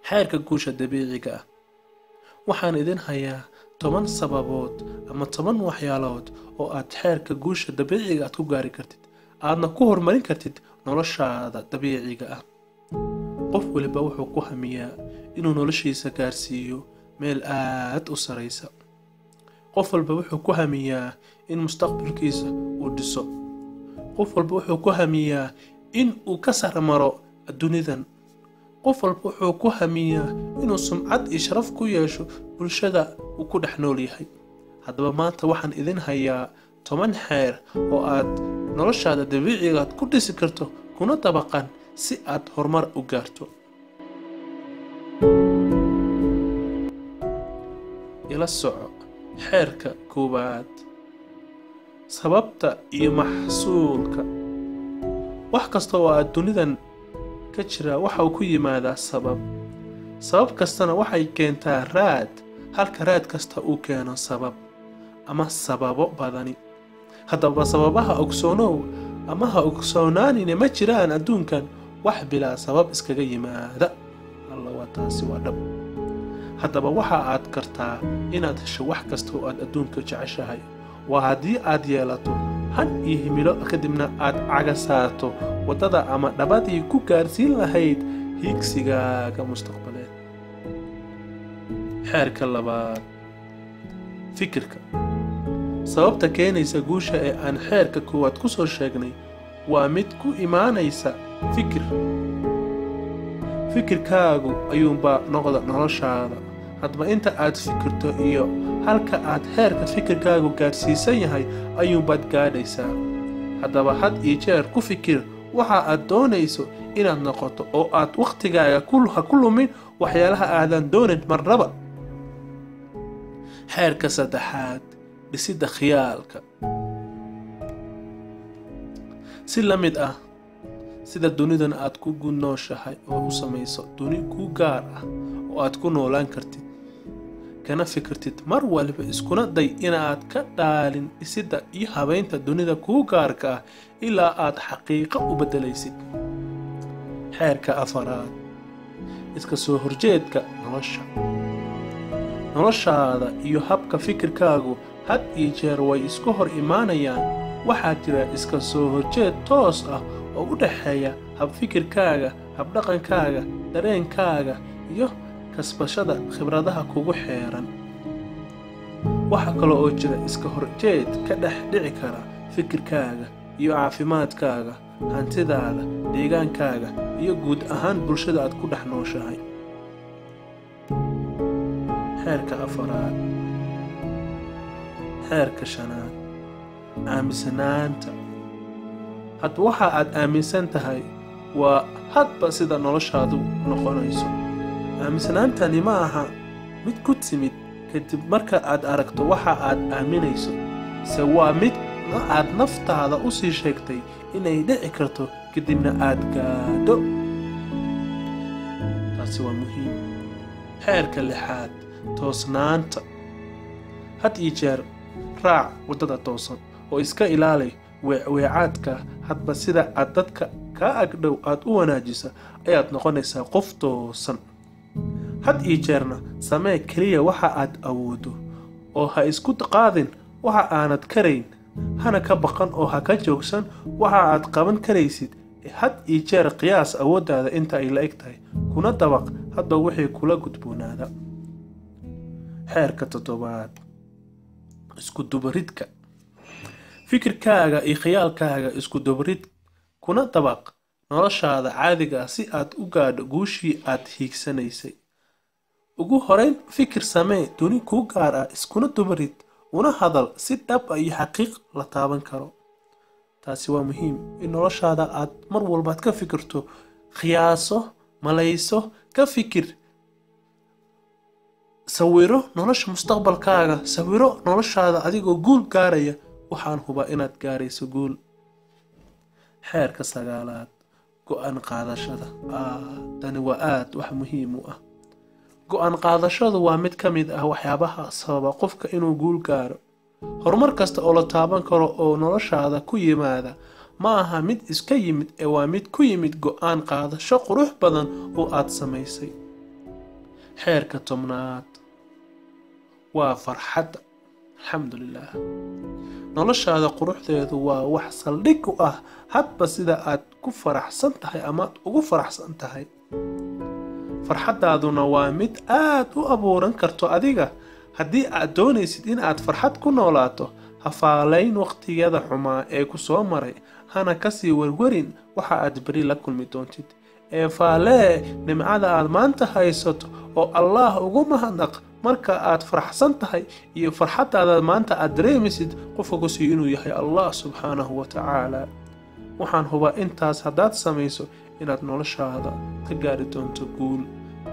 xeerka guusha dabiiciga ah. waxaan idin hayaa 10 sababood ama 10 waxyaalood oo aad xeerka guusha dabiiciga aad ku gaari kartid aadna ku horumarin kartid noloshaada dabiiciga ah. qof waliba wuxuu ku hamiyaa inuu noloshiisa gaarsiiyo meel aad u sareysa. qof walba wuxuu ku hamiyaa in mustaqbalkiisa uu dhiso. qof walba wuxuu ku hamiyaa in uu ka sarmaro adduunidan. qof walba wuxuu ku hamiyaa inuu sumcad iyo sharaf ku yeesho bulshada uu ku dhex nool yahay. haddaba maanta waxaan idin hayaa 10 xeer oo aad noloshaada dabiiciga aad ku dhisi karto kuna dabaqan si aad horumar u gaarto. ila soco xeerka koowaad. sababta iyo maxsuulka. wax kasta oo adduunidan ka jira waxa uu ku yimaadaa sabab kastana waxay keentaa raad, halka raad kasta uu keeno sabab ama sababo badani. haddaba sababaha ogsoonow ama ha ogsoonaanina ma jiraan adduunkan wax bilaa sabab iskaga yimaada. alla waa taasi waa dhab. haddaba waxa aad kartaa inaad hesho wax kasta oo aad adduunka jeceshahay waa haddii aad yeelato han iyo himilo kadibna aad cagasaato wadada ama dhabadii ku gaarsiin lahayd hiigsigaaga mustaqbaleed. xeerka labaad. fikirka. sababta keenaysa guusha ee aan xeerka koowaad ku soo sheegnay waa mid ku imaanaysa fikirkaagu ayuunbaa noqda noloshaada. haddaba inta aad fikirto iyo halka aad xeerka fikirkaagu gaarsiisan yahay ayuunbaad gaadhaysaa. haddaba had iyo jeer ku fikir waxa aad doonayso inaad noqoto oo aad waqtigaaga ha ku lumin waxyaalaha aadan doonin marnaba. xeerka saddexaad. dhisidda khiyaalka. si la mid ah sida dunidan aad ku nooshahay oo u samayso duni ku gaar ah oo aad ku noolaan kartid kana fikirtid mar waliba iskuna day inaad ka dhaalin dhisidda iyo habeynta dunida kuu gaarka ah ilaa aad xaqiiqo u beddelaysid. xeerka afaraad. iska soo horjeedka nolosha. noloshaada iyo habka fikirkaagu had iyo jeer way isku hor imaanayaan. waxaa jira iska soo horjeed toos ah oo u dhaxeeya habfikirkaaga, habdhaqankaaga, dareenkaaga iyo kasbashada khibradaha kugu xeeran. waxa kale oo jira iska horjeed ka dhex dhici kara fikirkaaga iyo caafimaadkaaga, hantidaada, deegaankaaga iyo guud ahaan bulshada aad ku dhex nooshahay. xeerka afaraad. xeerka shanaad. aaminsanaanta. hadba waxa aad aaminsan tahay waa hadba sida noloshaadu noqonayso. aaminsanaantani ma aha mid ku timid kadib marka aad aragto waxa aad aaminayso, se waa mid aad naftaada u sii sheegtay inay dhici karto kadibna aad gaadho. taasi waa muhiim. xeerka lixaad. toosnaanta. had iyo jeer raac wadada toosan oo iska ilaali weecaadka. hadba sida aad dadka ka agdhow aad u wanaajisa ayaad noqonaysaa qof toosan. had iyo jeerna samee keliya waxa aad awoodo oo ha isku qaadin waxa aanad karayn. hana ka baqan oo ha ka joogsan waxa aad qaban karaysid. had iyo jeer qiyaas awooddaada inta ay la eg tahay kuna dabaq hadba wixii kula gudboonaada. xeerka toddobaad. isku dubaridka. fikirkaaga iyo khiyaalkaaga isku dubarid kuna dabaq noloshaada caadiga ah si aad u gaadho guushii aad hiigsanaysay. ugu horeyn fikir samee duni kuu gaar ah, iskuna dubarid una hadal si dhab ah iyo xaqiiq la taaban karo. taasi waa muhiim in noloshaada aad mar walbaad ka fikirto, khiyaaso, malayso, ka fikir, sawiro nolosha mustaqbalkaaga, sawiro noloshaada adigoo guul gaaraya. waxaan hubaa inaad gaarayso guul. xeerka sagaalaad. go'aan qaadashada. tani waa aad wax muhiim u ah. go'aan qaadashadu waa mid ka mid ah waxyaabaha sababa qofka inuu guul gaaro. horumar kasta oo la taaban karo oo noloshaada ku yimaada ma aha mid iska yimid ee waa mid ku yimid go'aan qaadasho qurux badan oo aad samaysay. xeerka tobnaad waa farxadda. alxamdulilah, noloshaada quruxdeedu waa wax saldhig u ah hadba sida aad ku faraxsan tahay amaad ugu faraxsan tahay. farxaddaaduna waa mid aad u abuuran karto adiga. haddii aad doonaysid in aad farxad ku noolaato, ha faalayn waqtiyada xumaa ee ku soo maray, hana kasii warwarin waxa aad beri la kulmi doontid. ee faalee nimcada aad maanta haysato oo Allah ugu mahadnaq. marka aad faraxsan tahay iyo farxaddaada maanta aad dareemaysid qofka ku sii inuu yahay Allah subxaanahu wa tacaala. waxaan hubaa intaas haddaad samayso inaad noloshaada ka gaari doonto guul,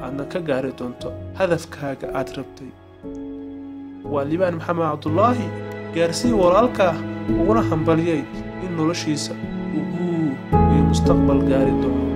aadna ka gaari doonto hadafkaaga aad rabtay. waa Liibaan Maxamed Cabdullaahi. gaarsii walaalkaa uguna hambaliyay in noloshiisa uu guul iyo mustaqbal gaari doono.